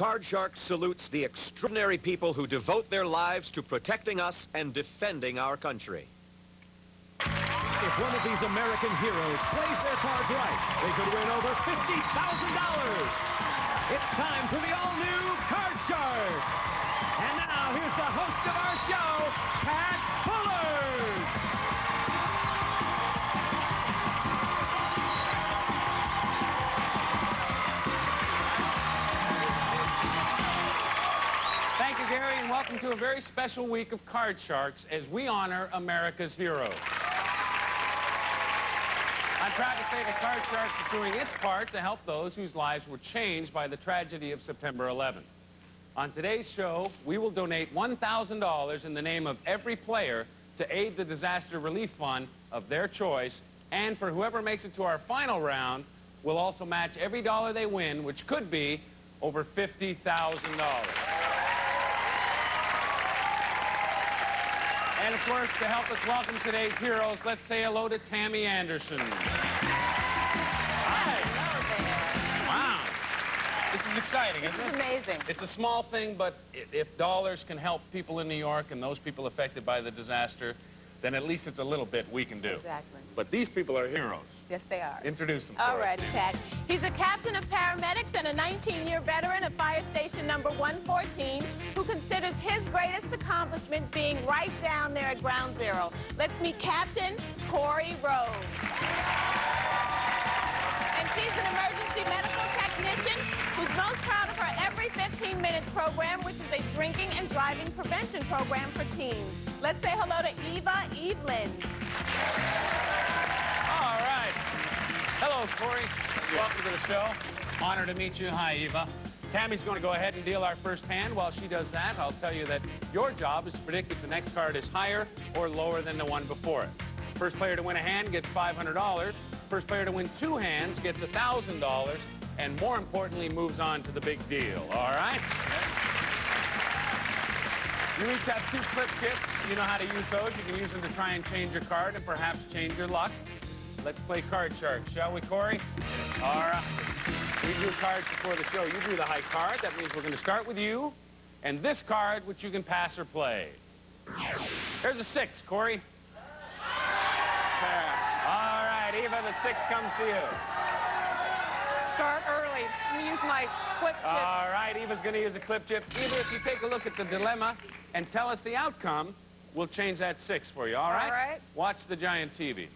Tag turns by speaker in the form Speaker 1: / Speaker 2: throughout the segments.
Speaker 1: Card Shark salutes the extraordinary people who devote their lives to protecting us and defending our country.
Speaker 2: If one of these American heroes plays their cards right, they could win over $50,000. It's time for the all-new Card Shark. And now, here's the host of our show, Pat Bullard.
Speaker 3: Thank you, Gary, and welcome to a very special week of Card Sharks as we honor America's heroes. I'm proud to say that Card Sharks is doing its part to help those whose lives were changed by the tragedy of September 11th. On today's show, we will donate $1,000 in the name of every player to aid the disaster relief fund of their choice, and for whoever makes it to our final round, we'll also match every dollar they win, which could be over $50,000. And, of course, to help us welcome today's heroes, let's say hello to Tammy Anderson. Hi. Hello there. Wow. This is exciting, isn't it?
Speaker 4: This is amazing.
Speaker 3: It's a small thing, but if dollars can help people in New York and those people affected by the disaster, then at least it's a little bit we can do.
Speaker 4: Exactly.
Speaker 3: But these people are heroes.
Speaker 4: Yes, they are.
Speaker 3: Introduce them.
Speaker 4: All right, Pat. He's a captain of paramedics and a 19-year veteran of Fire Station number 114 who considers his greatest accomplishment being right down there at Ground Zero. Let's meet Captain Corey Rose. And she's an emergency medical technician who's most proud of her Every 15 Minutes program, which is a drinking and driving prevention program for teens. Let's say hello to Eva Evelyn.
Speaker 3: All right. Hello, Corey. Welcome to the show. Honor to meet you. Hi, Eva. Tammy's going to go ahead and deal our first hand. While she does that, I'll tell you that your job is to predict if the next card is higher or lower than the one before it. First player to win a hand gets $500. First player to win two hands gets $1,000. And more importantly, moves on to the big deal. All right? You each have two flip chips. You know how to use those. You can use them to try and change your card and perhaps change your luck. Let's play Card Shark, shall we, Corey? All right. We drew cards before the show. You drew the high card. That means we're going to start with you. And this card, which you can pass or play. There's a 6, Corey. All right, Eva, the 6 comes to you.
Speaker 4: Start early. I'm going to use my clip chip.
Speaker 3: All right, Eva's going to use a clip chip. Eva, if you take a look at the dilemma and tell us the outcome, we'll change that 6 for you, all right?
Speaker 4: All right.
Speaker 3: Watch the giant TV.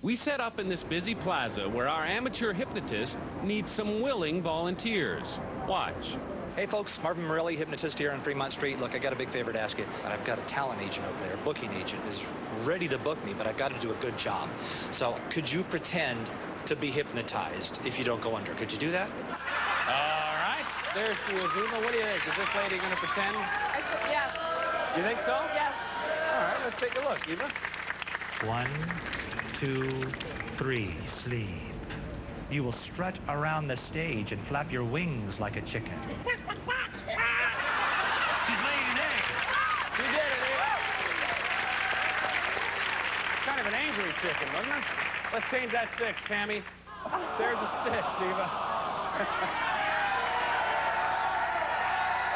Speaker 2: We set up in this busy plaza where our amateur hypnotist needs some willing volunteers. Watch.
Speaker 5: Hey folks, Marvin Morelli, hypnotist here on Fremont Street. Look, I got a big favor to ask you. I've got a talent agent over there, a booking agent, is ready to book me, but I've got to do a good job. So could you pretend to be hypnotized if you don't go under? Could you do that?
Speaker 3: All right, there she is, Eva. What do you think? Is this lady going to pretend?
Speaker 4: Yes.
Speaker 3: You think so?
Speaker 4: Yes.
Speaker 3: All right, let's take a look, Eva.
Speaker 6: 1, 2, 3, sleep. You will strut around the stage and flap your wings like a chicken. She's laying an egg.
Speaker 3: She did it, Eva. Kind of an angry chicken, wasn't it? Let's change that 6, Tammy. There's a 6, Eva.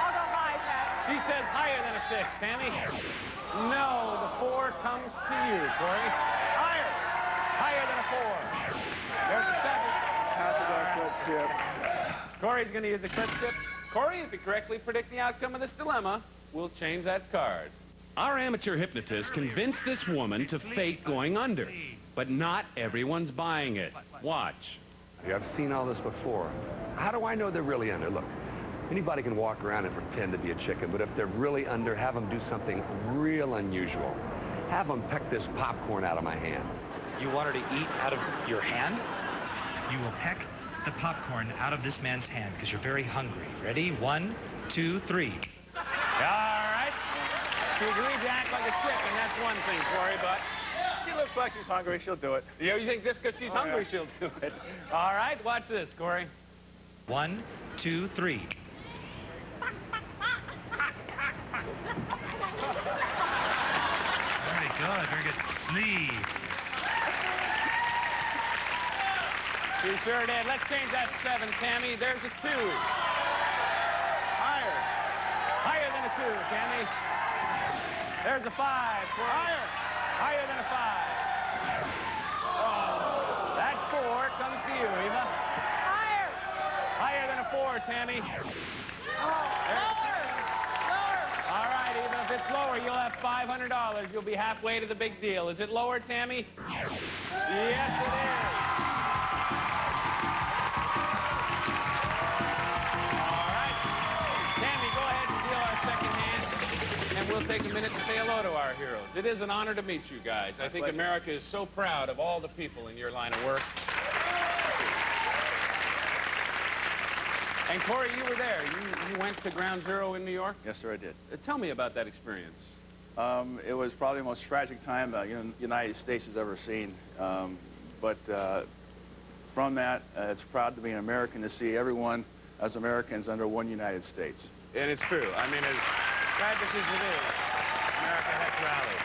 Speaker 4: I'll go high, Pat.
Speaker 3: She says higher than a 6, Tammy. No, the 4 comes to you, Corey. Higher. Higher than a 4. There's a 7. Corey's going to use the clip chip. Corey, if you correctly predict the outcome of this dilemma, we'll change that card.
Speaker 2: Our amateur hypnotist convinced this woman to fake going under, but not everyone's buying it. Watch.
Speaker 7: I've seen all this before. How do I know they're really under? Look, anybody can walk around and pretend to be a chicken, but if they're really under, have them do something real unusual. Have them peck this popcorn out of my hand.
Speaker 5: You want her to eat out of your hand?
Speaker 6: You will peck the popcorn out of this man's hand because you're very hungry. Ready? 1, 2, 3.
Speaker 3: All right. She agreed to act like a chicken. That's one thing, Corey, but
Speaker 8: She looks like she's hungry. She'll do it.
Speaker 3: you think just because she's hungry,
Speaker 8: yeah.
Speaker 3: she'll do it. All right, watch this, Corey.
Speaker 6: 1, 2, 3. Very good, very good. Sleep.
Speaker 3: She sure did. Let's change that 7, Tammy. There's a 2. Tammy. There's a 5. Higher. Higher than a 5. Oh, that 4 comes to you, Eva.
Speaker 4: Higher.
Speaker 3: Higher than a 4, Tammy.
Speaker 4: Lower.
Speaker 3: All right, Eva, if it's lower, you'll have $500. You'll be halfway to the big deal. Is it lower, Tammy? Yes, it is. All right. Tammy, go ahead and deal our second hand, and we'll take a minute to say hello to our heroes. It is an honor to meet you guys. I think America is so proud of all the people in your line of work. And Corey, you were there. You went to Ground Zero in New York?
Speaker 8: Yes, sir, I did.
Speaker 3: Tell me about that experience.
Speaker 8: It was probably the most tragic time the United States has ever seen. But from that, it's proud to be an American to see everyone as Americans under one United States.
Speaker 3: And it's true. I mean, as tragic as it is, America has rallied.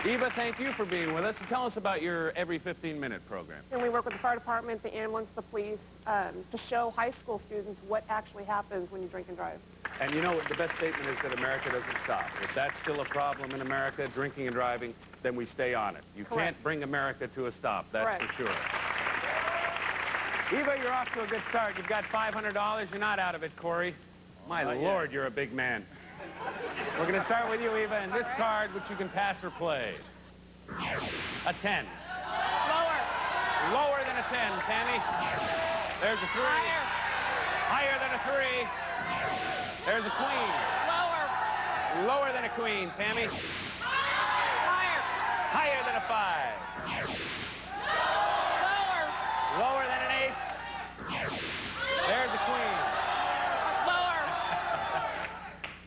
Speaker 3: Eva, thank you for being with us. And tell us about your every 15-minute program.
Speaker 9: And we work with the fire department, the ambulance, the police, to show high school students what actually happens when you drink and drive.
Speaker 3: And you know what the best statement is, that America doesn't stop. If that's still a problem in America, drinking and driving, then we stay on it. You
Speaker 9: Correct.
Speaker 3: can't bring America to a stop, that's
Speaker 9: Correct.
Speaker 3: for sure. Eva, you're off to a good start. You've got $500. You're not out of it, Corey. My Lord, you're a big man. We're going to start with you, Eva, and this card, which you can pass or play. A 10.
Speaker 4: Lower.
Speaker 3: Lower than a 10, Tammy. There's a 3.
Speaker 4: Higher.
Speaker 3: Higher than a 3. There's a queen.
Speaker 4: Lower.
Speaker 3: Lower than a queen, Tammy.
Speaker 4: Higher.
Speaker 3: Higher than a 5.
Speaker 4: Lower.
Speaker 3: Lower than an 8. There's a queen.
Speaker 4: Lower.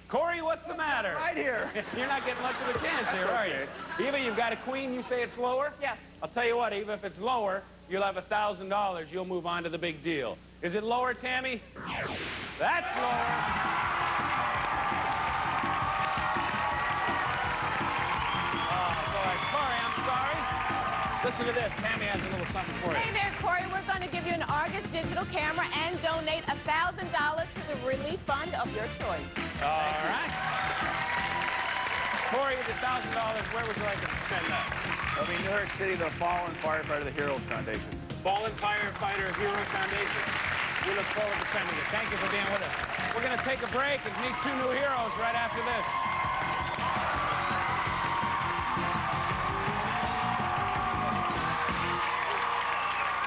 Speaker 3: Corey, what's the matter?
Speaker 8: Right here.
Speaker 3: You're not getting much of a chance here, are you? Eva, you've got a queen. You say it's lower?
Speaker 9: Yes.
Speaker 3: I'll tell you what, Eva, if it's lower, you'll have $1,000. You'll move on to the big deal. Is it lower, Tammy? That's lower. Oh, boy. Corey, I'm sorry. Listen to this. Tammy has a little something for
Speaker 4: Hey
Speaker 3: you.
Speaker 4: there, Corey. We're going to give you an Argus digital camera and donate $1,000 to the relief fund of your choice.
Speaker 3: All right. Corey, the $1,000, where would you like us to send that?
Speaker 8: It'll be New York City, the Fallen Firefighter, the Heroes Foundation.
Speaker 3: Fallen Firefighter Hero Foundation. We look forward to sending it. Thank you for being with us. We're going to take a break and meet 2 new heroes right after this.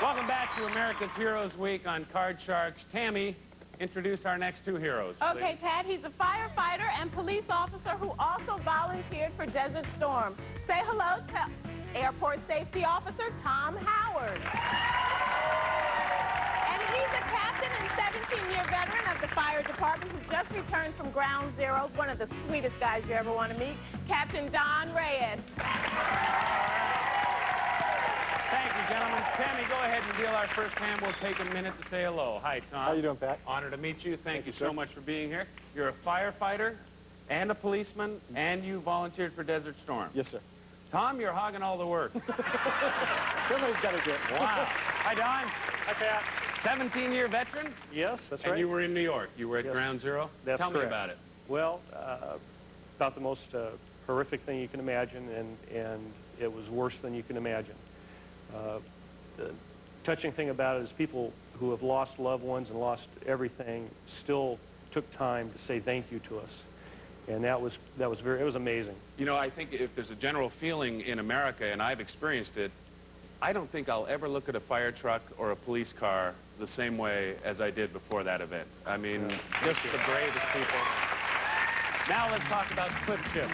Speaker 3: Welcome back to America's Heroes Week on Card Sharks. Tammy, introduce our next 2 heroes,
Speaker 4: Okay,
Speaker 3: please.
Speaker 4: Pat, he's a firefighter and police officer who also volunteered for Desert Storm. Say hello to Airport Safety Officer Tom Howard. And he's a captain and 17-year veteran of the fire department who just returned from Ground Zero, one of the sweetest guys you ever want to meet, Captain Don Reyes.
Speaker 3: Thank you, gentlemen. Tammy, go ahead and deal our first hand. We'll take a minute to say hello. Hi, Tom.
Speaker 10: How you doing, Pat?
Speaker 3: Honor to meet you. Thank you so much for being here. You're a firefighter and a policeman, and you volunteered for Desert Storm.
Speaker 10: Yes, sir.
Speaker 3: Tom, you're hogging all the work.
Speaker 10: Somebody's got to do it.
Speaker 3: Wow. Hi, Don.
Speaker 10: Hi, Pat.
Speaker 3: 17-year veteran?
Speaker 10: Yes, that's
Speaker 3: And
Speaker 10: right.
Speaker 3: you were in New York. You were at
Speaker 10: Yes.
Speaker 3: Ground Zero?
Speaker 10: That's
Speaker 3: Tell me
Speaker 10: correct.
Speaker 3: about it.
Speaker 10: Well, about the most horrific thing you can imagine, and it was worse than you can imagine. The touching thing about it is people who have lost loved ones and lost everything still took time to say thank you to us. And it was amazing.
Speaker 3: You know, I think if there's a general feeling in America, and I've experienced it, I don't think I'll ever look at a fire truck or a police car the same way as I did before that event. I mean, just the bravest people. Now let's talk about clip chips.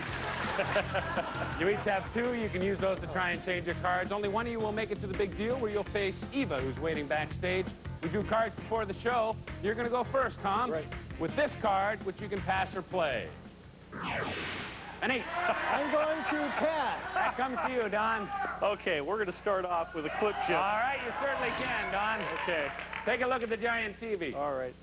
Speaker 3: You each have 2. You can use those to try and change your cards. Only one of you will make it to the big deal, where you'll face Eva, who's waiting backstage. We do cards before the show. You're going to go first, Tom.
Speaker 10: Right.
Speaker 3: With this card, which you can pass or play. An 8.
Speaker 10: I'm going to pass.
Speaker 3: That comes to you, Don.
Speaker 10: Okay, we're going to start off with a clip chip.
Speaker 3: All right, you certainly can, Don.
Speaker 10: Okay.
Speaker 3: Take a look at the giant TV.
Speaker 10: All right.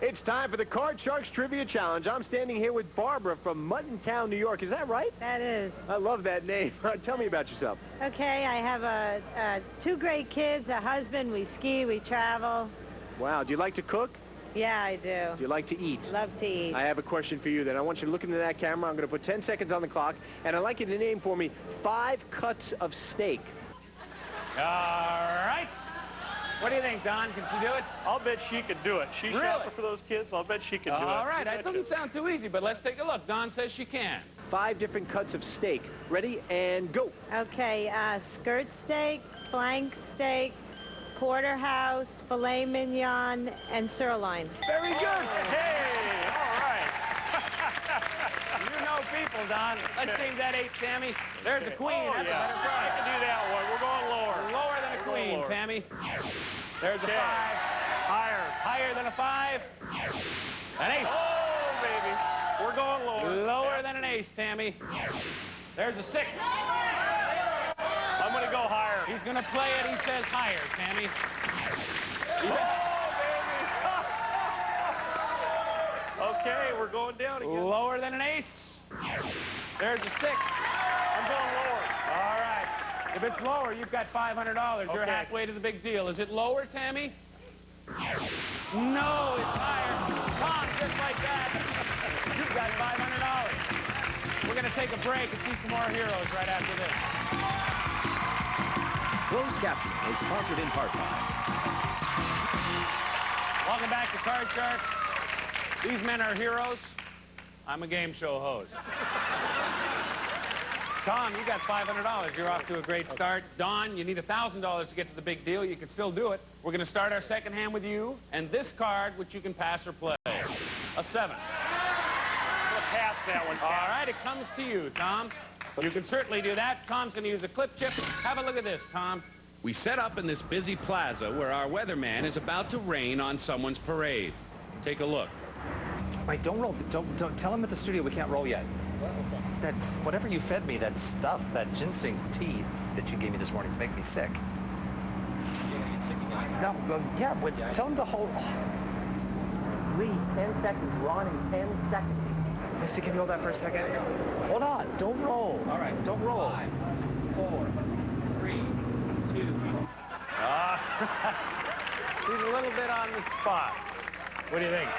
Speaker 11: It's time for the Card Sharks Trivia Challenge. I'm standing here with Barbara from Muttontown, New York. Is that right?
Speaker 12: That is.
Speaker 11: I love that name. Tell me about yourself.
Speaker 12: Okay, I have 2 great kids, a husband, we ski, we travel.
Speaker 11: Wow. Do you like to cook?
Speaker 4: Yeah, I do.
Speaker 11: Do you like to eat?
Speaker 4: Love to eat.
Speaker 11: I have a question for you then. I want you to look into that camera. I'm going to put 10 seconds on the clock, and I'd like you to name for me 5 cuts of steak.
Speaker 3: All right. What do you think, Don? Can she do it?
Speaker 10: I'll bet she could do it. She's
Speaker 3: Really?
Speaker 10: shopping for those kids. I'll bet she could do it.
Speaker 3: All right. That doesn't sound too easy, but let's take a look. Don says she can.
Speaker 11: 5 different cuts of steak. Ready, and go.
Speaker 4: Okay, skirt steak, flank steak, porterhouse, filet mignon, and sirloin.
Speaker 11: Very good.
Speaker 10: Hey, all right.
Speaker 3: You know people, Don. Let's change that 8, Tammy. There's a queen.
Speaker 10: Oh,
Speaker 3: That's
Speaker 10: yeah.
Speaker 3: a better
Speaker 10: I
Speaker 3: price.
Speaker 10: can do that one. We're going lower.
Speaker 3: Lower than a
Speaker 10: We're going
Speaker 3: queen,
Speaker 10: lower.
Speaker 3: Tammy. There's a 5.
Speaker 10: Okay. Higher.
Speaker 3: Higher than a 5. An 8.
Speaker 10: Oh, baby. We're going lower.
Speaker 3: Lower than an ace, Tammy. There's a 6.
Speaker 10: I'm going to go higher.
Speaker 3: He's going to play it. He says higher, Tammy.
Speaker 10: Okay, we're going down again.
Speaker 3: Lower than an ace. There's a 6.
Speaker 10: I'm going lower.
Speaker 3: All right. If it's lower, you've got $500. You're
Speaker 10: Okay.
Speaker 3: halfway to the big deal. Is it lower, Tammy? No, it's higher. Tom, just like that. You've got $500. We're going to take a break and see some more heroes right after this.
Speaker 1: Closed Caption is sponsored in part by...
Speaker 3: Welcome back to Card Sharks. These men are heroes. I'm a game show host. Tom, you got $500. You're off to a great start. Don, you need $1,000 to get to the big deal. You can still do it. We're going to start our second hand with you and this card, which you can pass or play. A 7.
Speaker 10: I'm going to pass that one.
Speaker 3: All right, it comes to you, Tom. You can certainly do that. Tom's going to use a clip chip. Have a look at this, Tom.
Speaker 1: We set up in this busy plaza where our weatherman is about to rain on someone's parade. Take a look.
Speaker 5: Wait, don't roll. Don't tell him at the studio we can't roll yet. That whatever you fed me, that stuff, that ginseng tea that you gave me this morning, make me sick. No, yeah, but tell him to hold. Lee, 10 seconds. Ron in 10 seconds. Mister, can you hold that for a second? Hold on. Don't roll. All right, don't roll. 5, 4, 3, 2.
Speaker 3: He's a little bit on the spot. What do you think?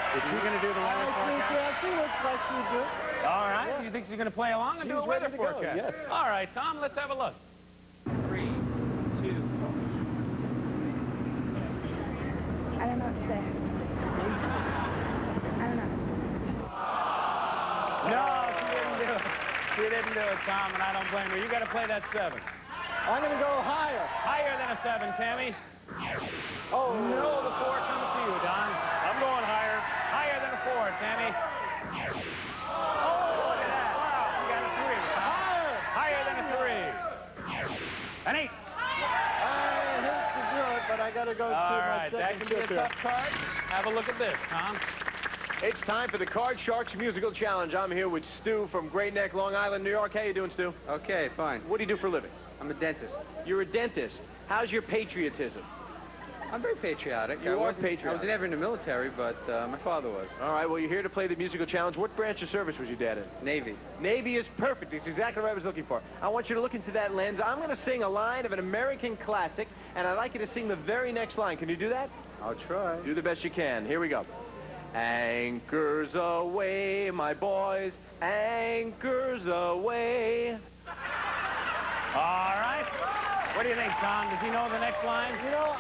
Speaker 3: Is she going to do the weather forecast?
Speaker 11: She looks like she do.
Speaker 3: All right. Yeah. You think she's going to play along and do a weather forecast?
Speaker 11: Yes.
Speaker 3: All right, Tom, let's have a look. 3, 2.
Speaker 12: I don't know what to say. I don't know.
Speaker 3: No, she didn't do it. She didn't do it, Tom, and I don't blame her. You got to play that 7.
Speaker 11: I'm going to go higher.
Speaker 3: Higher than a 7, Tammy.
Speaker 11: Oh.
Speaker 3: No, the 4 comes to you, Don.
Speaker 10: I'm going higher.
Speaker 3: Higher than a 4, Tammy. Oh, look at that. Wow, you got a 3.
Speaker 11: Higher.
Speaker 3: Higher than a 3. An 8.
Speaker 11: I hate to do it, but I got to go to
Speaker 3: All
Speaker 11: my
Speaker 3: right, that
Speaker 11: second
Speaker 3: can be a
Speaker 11: chip here.
Speaker 3: tough card. Have a look at this, Tom.
Speaker 11: It's time for the Card Sharks Musical Challenge. I'm here with Stu from Great Neck, Long Island, New York. How you doing, Stu?
Speaker 13: Okay, fine.
Speaker 11: What do you do for a living?
Speaker 13: I'm a dentist.
Speaker 11: You're a dentist. How's your patriotism?
Speaker 13: I'm very patriotic.
Speaker 11: You are
Speaker 13: I
Speaker 11: patriotic.
Speaker 13: was never in the military, but my father was.
Speaker 11: All right, well, you're here to play the musical challenge. What branch of service was your dad in?
Speaker 13: Navy.
Speaker 11: Navy is perfect. It's exactly what I was looking for. I want you to look into that lens. I'm going to sing a line of an American classic, and I'd like you to sing the very next line. Can you do that?
Speaker 13: I'll try.
Speaker 11: Do the best you can. Here we go. Anchors away, my boys. Anchors away.
Speaker 3: All right. What do you think, Tom? Does he know the next line?
Speaker 11: You know,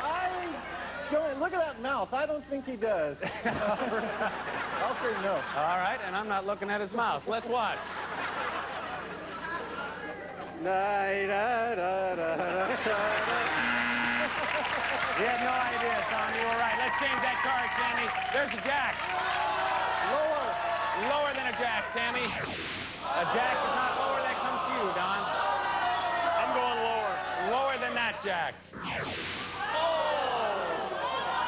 Speaker 11: look at that mouth. I don't think he does. I'll say no.
Speaker 3: All right, and I'm not looking at his mouth. Let's watch.
Speaker 11: You had
Speaker 3: no idea, Tom. You were right. Let's change that card, Tammy. There's a jack.
Speaker 11: Lower.
Speaker 3: Lower than a jack, Tammy. A jack is not lower. That comes to you, Don.
Speaker 10: I'm going lower.
Speaker 3: Lower than that jack.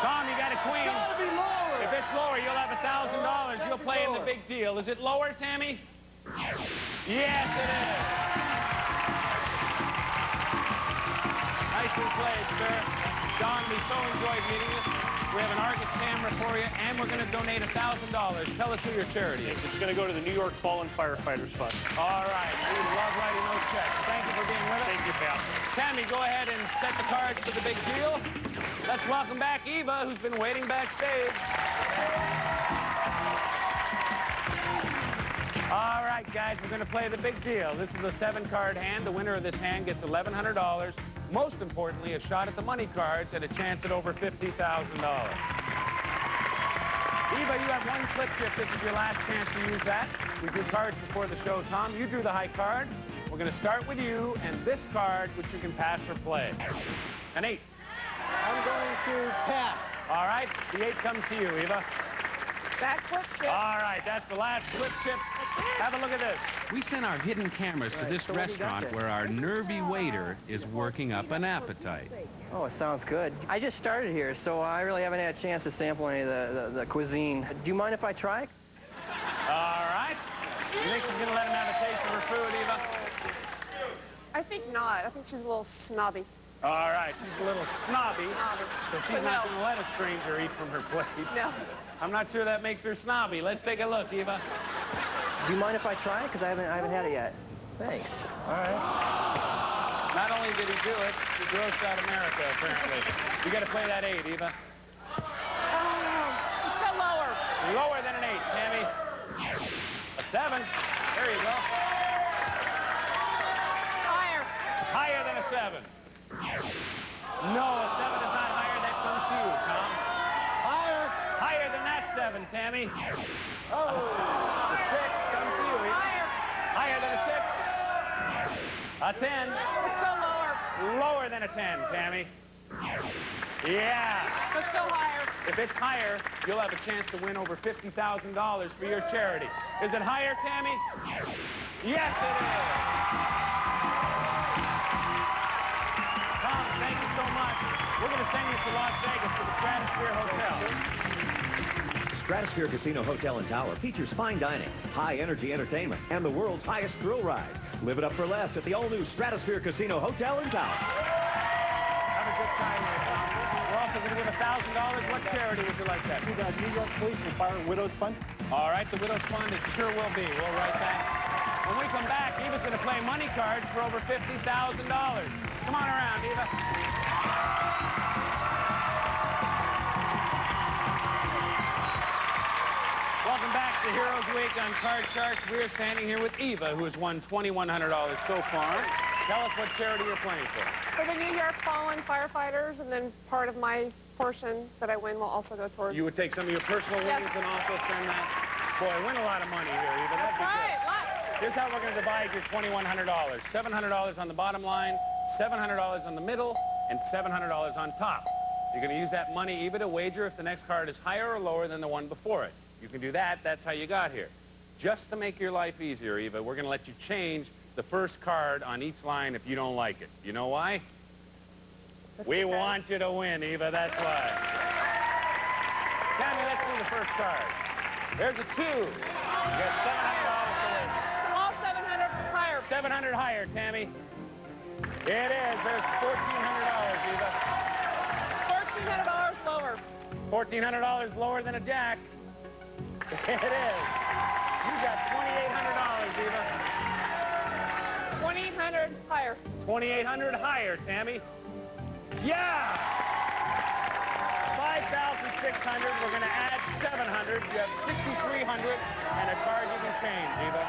Speaker 3: Tom, you got a queen.
Speaker 11: It's got to be lower.
Speaker 3: If it's lower, you'll have $1,000. You'll play in the big deal. Is it lower, Tammy? Yes, it is. Nicely played, sir. Don, we so enjoyed meeting you. We have an Argus camera for you, and we're going to donate $1,000. Tell us who your charity is.
Speaker 10: It's going to go to the New York Fallen Firefighters Fund.
Speaker 3: All right. We love writing those checks. Thank you for being with us.
Speaker 10: Thank you, pal.
Speaker 3: Tammy, go ahead and set the cards for the big deal. Let's welcome back Eva, who's been waiting backstage. All right, guys, we're going to play the big deal. This is a 7-card hand. The winner of this hand gets $1,100. Most importantly, a shot at the money cards and a chance at over $50,000. Eva, you have one slip chip. This is your last chance to use that. We drew cards before the show. Tom, you drew the high card. We're going to start with you and this card, which you can pass or play. An 8.
Speaker 11: I'm going to pass.
Speaker 3: All right, the 8 comes to you, Eva.
Speaker 4: That slip chip.
Speaker 3: All right, that's the last slip chip. Have a look at this.
Speaker 12: We sent our hidden cameras to this restaurant where our nervy waiter is working up an appetite.
Speaker 11: Oh, it sounds good. I just started here, so I really haven't had a chance to sample any of the cuisine. Do you mind if I try?
Speaker 3: All right. You think she's going to let him have a taste of her food, Eva?
Speaker 9: I think not. I think she's a little snobby.
Speaker 3: All right, she's a little snobby, so she's
Speaker 9: But
Speaker 3: not
Speaker 9: no.
Speaker 3: going to let a stranger eat from her plate.
Speaker 9: No.
Speaker 3: I'm not sure that makes her snobby. Let's take a look, Eva.
Speaker 11: Do you mind if I try? Because I haven't had it yet. Thanks. All right.
Speaker 3: Not only did he do it, he grossed out America, apparently. You got to play that 8, Eva.
Speaker 4: Just go lower.
Speaker 3: Lower than an 8, Tammy. A 7. There you go.
Speaker 4: Higher.
Speaker 3: Higher than a 7. No, a 7 is not higher. That comes to you, Tom.
Speaker 11: Higher.
Speaker 3: Higher than that 7, Tammy.
Speaker 11: Oh.
Speaker 3: The 6 comes to you. Eva.
Speaker 4: Higher.
Speaker 3: Higher than a 6. A 10.
Speaker 4: Let's go lower.
Speaker 3: Lower than a 10, Tammy. Yeah.
Speaker 4: Let's go higher.
Speaker 3: If it's higher, you'll have a chance to win over $50,000 for your charity. Is it higher, Tammy? Yes, it is. Tom, thank you so much. We're going to send you to Las Vegas to the Stratosphere Hotel.
Speaker 1: Stratosphere Casino Hotel and Tower features fine dining, high-energy entertainment, and the world's highest thrill ride. Live it up for less at the all-new Stratosphere Casino Hotel and Tower.
Speaker 3: Have a good time here, Tom. We're also going to give $1,000. What charity would you like that?
Speaker 10: New York Police and Fire Widows Fund.
Speaker 3: All right, the Widow's Fund, it sure will be. We'll write that. When we come back, Eva's going to play money cards for over $50,000. Come on around, Eva. Welcome back to Heroes Week on Card Sharks. We're standing here with Eva, who has won $2,100 so far. Tell us what charity you're playing for.
Speaker 9: For the New York Fallen Firefighters, and then part of my portion that I win will also go towards...
Speaker 3: You would take some of your personal winnings and also send that? Boy, win a lot of money here, Eva. That'd be
Speaker 4: Right.
Speaker 3: good. Here's how we're going to divide your $2,100. $700 on the bottom line, $700 on the middle, and $700 on top. You're going to use that money, Eva, to wager if the next card is higher or lower than the one before it. You can do that. That's how you got here. Just to make your life easier, Eva, we're going to let you change the first card on each line if you don't like it. You know why? We want you to win, Eva. That's why. Tammy, let's do the first card. There's a 2. You got $700 to win.
Speaker 4: All 700 higher.
Speaker 3: 700 higher, Tammy. It is. There's $1,400, Eva.
Speaker 4: $1,400 lower.
Speaker 3: $1,400 lower than a jack. It is. You got $2,800, Eva.
Speaker 4: 2,800 higher.
Speaker 3: 2,800 higher, Tammy. Yeah! 5,600. We're going to add 700. You have 6,300 and a card you can change, Eva.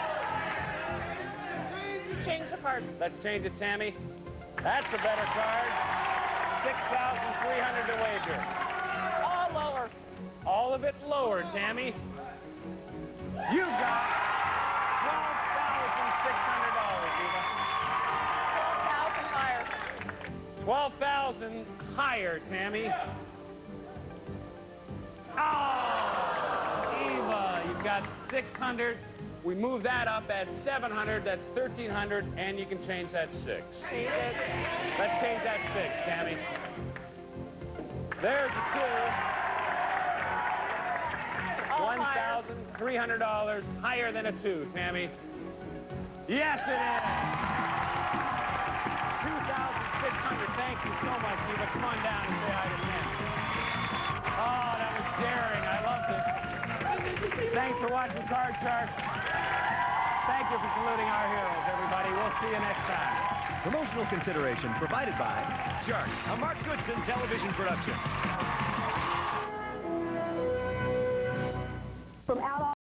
Speaker 4: Change the card.
Speaker 3: Let's change it, Tammy. That's a better card. 6,300 to wager.
Speaker 4: All lower.
Speaker 3: All of it lower, Tammy. You got $12,600, Eva.
Speaker 4: 12,000 higher.
Speaker 3: 12,000 higher, Tammy. Oh, Eva, you've got 600. We move that up at 700. That's 1,300, and you can change that 6.
Speaker 4: Change it.
Speaker 3: Let's change that 6, Tammy. There's a 2.
Speaker 4: All higher.
Speaker 3: $1,300 higher than a 2, Tammy. Yes, it is. 2,600. Thank you so much, Eva. Come on down and say hi to Ken. Oh, that was daring. I loved it. Thanks for watching Card Sharks. Thank you for saluting our heroes, everybody. We'll see you next time.
Speaker 1: Promotional consideration provided by Sharks, a Mark Goodson television production.